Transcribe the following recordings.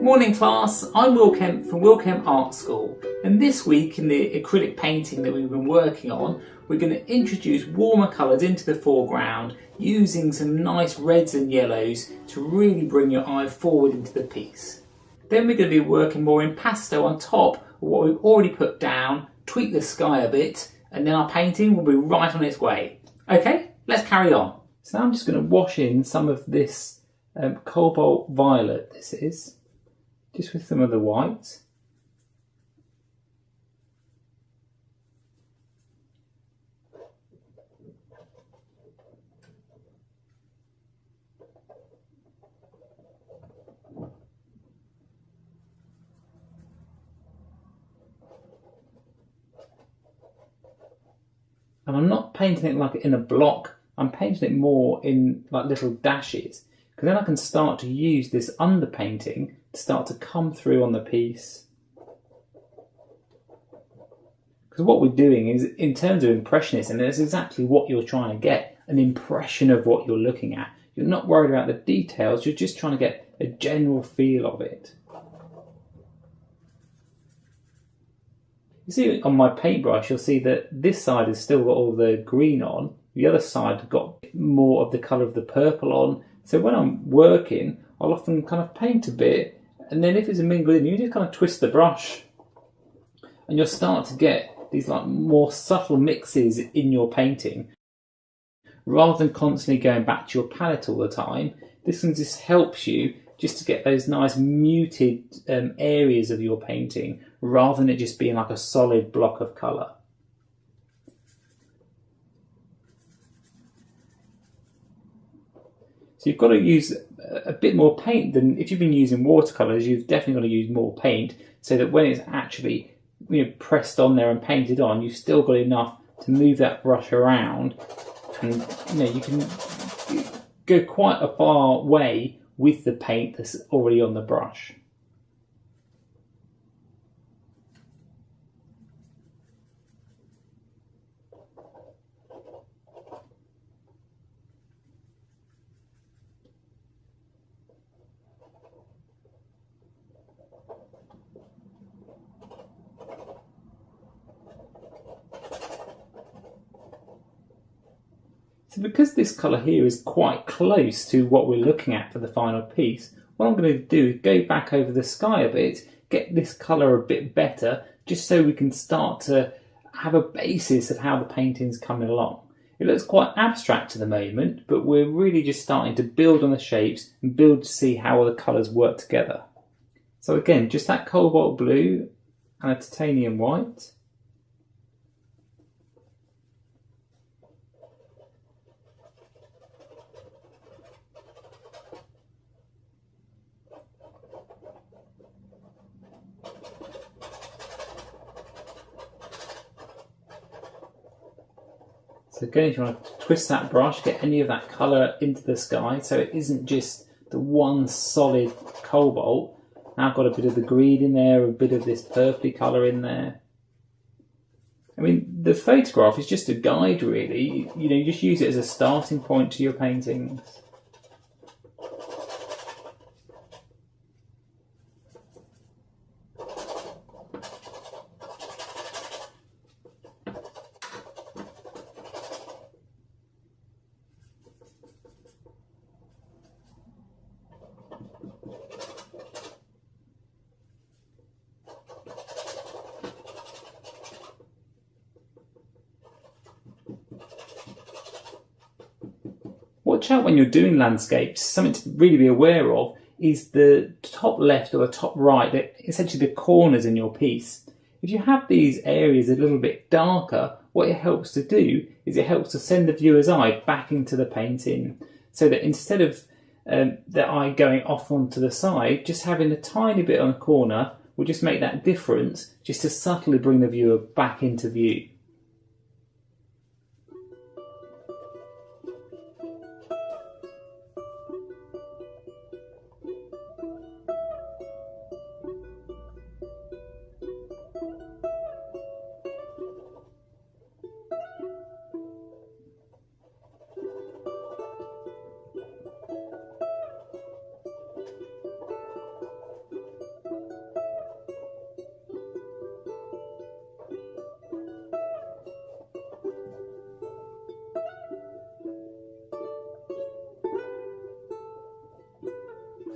Morning class, I'm Wilkes from Wilkes Art School, and this week in the acrylic painting that we've been working on, we're going to introduce warmer colours into the foreground using some nice reds and yellows to really bring your eye forward into the piece. Then we're going to be working more in pastel on top of what we've already put down, tweak the sky a bit, and then our painting will be right on its way. Okay, let's carry on. So now I'm just going to wash in some of this cobalt violet, this is, just with some of the whites. And I'm not painting it like in a block, I'm painting it more in like little dashes, because then I can start to use this underpainting to start to come through on the piece. Because what we're doing is, in terms of Impressionist, and that's exactly what you're trying to get, an impression of what you're looking at. You're not worried about the details, you're just trying to get a general feel of it. You see on my paintbrush, you'll see that this side has still got all the green on, the other side has got more of the colour of the purple on. So when I'm working, I'll often kind of paint a bit, and then if it's a mingle in, you just kind of twist the brush, and you'll start to get these like more subtle mixes in your painting. Rather than constantly going back to your palette all the time, this one just helps you just to get those nice muted areas of your painting, rather than it just being like a solid block of colour. So you've got to use a bit more paint than if you've been using watercolours. You've definitely got to use more paint so that when it's actually pressed on there and painted on, you've still got enough to move that brush around, and you can go quite a far way with the paint that's already on the brush. So because this colour here is quite close to what we're looking at for the final piece, what I'm going to do is go back over the sky a bit, get this colour a bit better, just so we can start to have a basis of how the painting's coming along. It looks quite abstract at the moment, but we're really just starting to build on the shapes and build to see how all the colours work together. So again, just that cobalt blue and a titanium white. So again, if you want to twist that brush, get any of that colour into the sky, so it isn't just the one solid cobalt. Now I've got a bit of the green in there, a bit of this purpley colour in there. I mean, the photograph is just a guide really, you just use it as a starting point to your paintings. Watch out when you're doing landscapes. Something to really be aware of is the top left or the top right, essentially the corners in your piece. If you have these areas a little bit darker, what it helps to do is it helps to send the viewer's eye back into the painting, so that instead of the eye going off onto the side, just having a tiny bit on a corner will just make that difference, just to subtly bring the viewer back into view.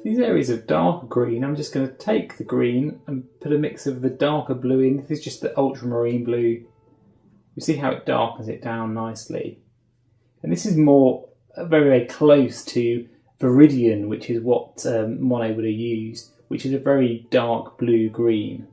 these areas of darker green, I'm just going to take the green and put a mix of the darker blue in. This is just the ultramarine blue. You see how it darkens it down nicely. And this is more very, very close to Viridian, which is what Monet would have used, which is a very dark blue-green.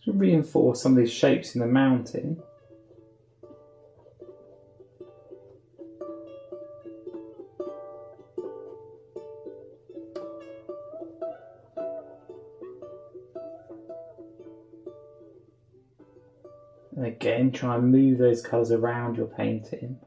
To reinforce some of these shapes in the mountain. And again, try and move those colours around your painting.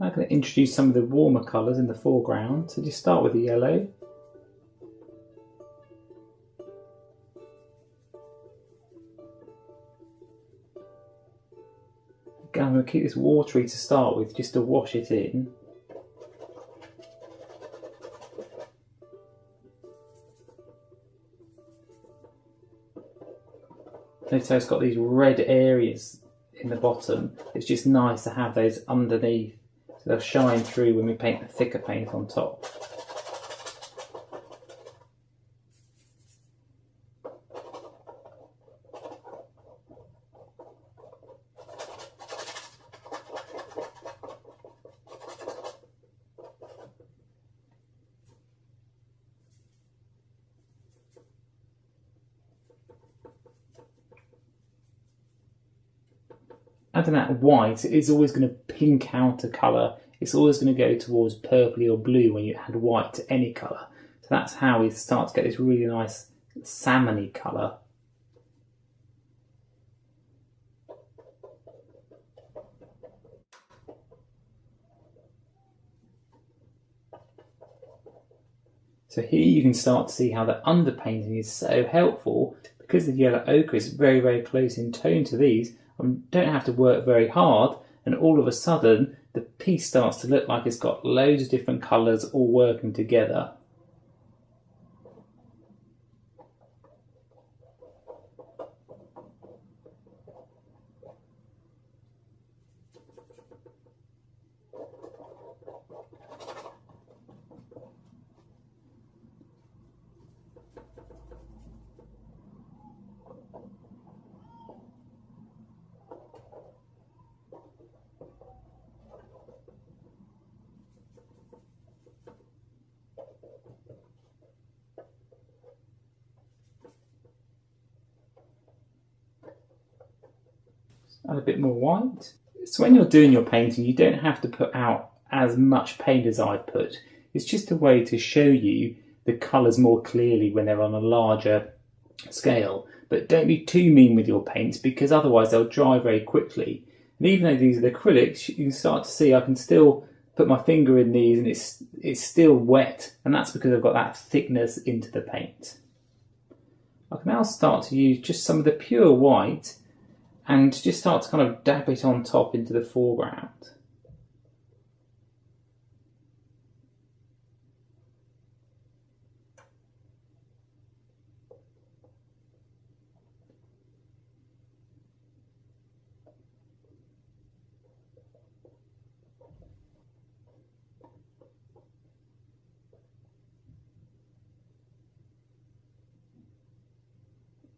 I'm going to introduce some of the warmer colours in the foreground. So just start with the yellow. Again, I'm going to keep this watery to start with, just to wash it in. Notice how it's got these red areas in the bottom. It's just nice to have those underneath. So they'll shine through when we paint the thicker paint on top. Adding that white is always going to pink out a colour. It's always going to go towards purpley or blue when you add white to any colour. So that's how we start to get this really nice salmony colour. So here you can start to see how the underpainting is so helpful because the yellow ochre is very, very close in tone to these. I don't have to work very hard, and all of a sudden the piece starts to look like it's got loads of different colours all working together. Add a bit more white. So when you're doing your painting, you don't have to put out as much paint as I've put. It's just a way to show you the colours more clearly when they're on a larger scale. But don't be too mean with your paints because otherwise they'll dry very quickly. And even though these are the acrylics, you can start to see I can still put my finger in these and it's still wet. And that's because I've got that thickness into the paint. I can now start to use just some of the pure white and just start to kind of dab it on top into the foreground.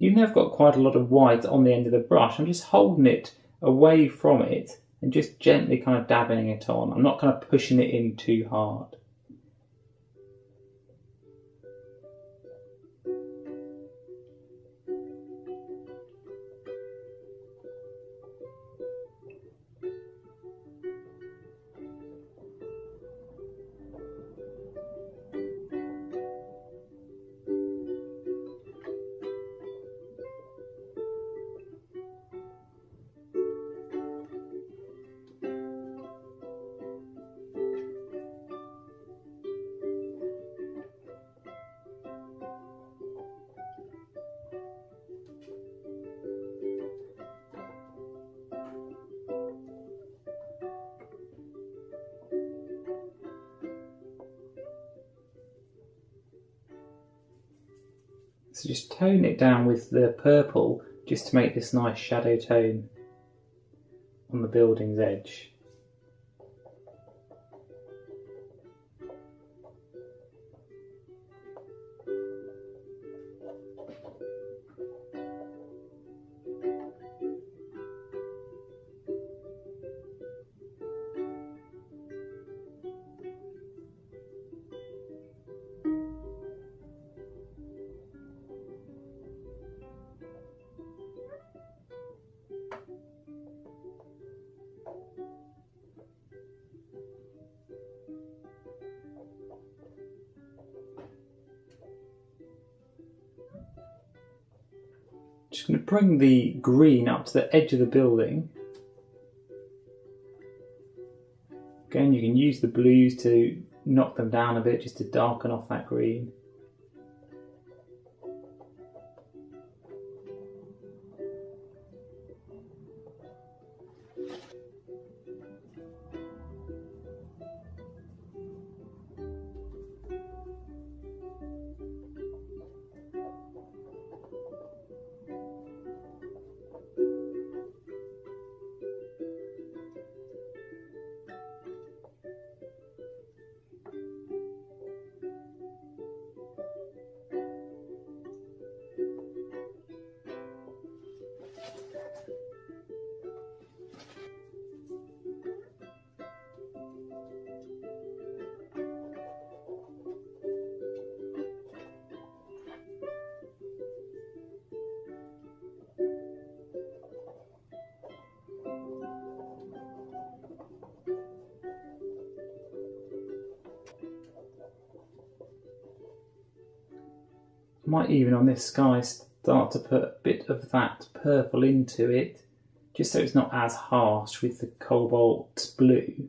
Even though I've got quite a lot of white on the end of the brush, I'm just holding it away from it and just gently kind of dabbing it on. I'm not kind of pushing it in too hard. So just tone it down with the purple just to make this nice shadow tone on the building's edge. Just going to bring the green up to the edge of the building. Again, you can use the blues to knock them down a bit just to darken off that green. I might even on this sky start to put a bit of that purple into it, just so it's not as harsh with the cobalt blue.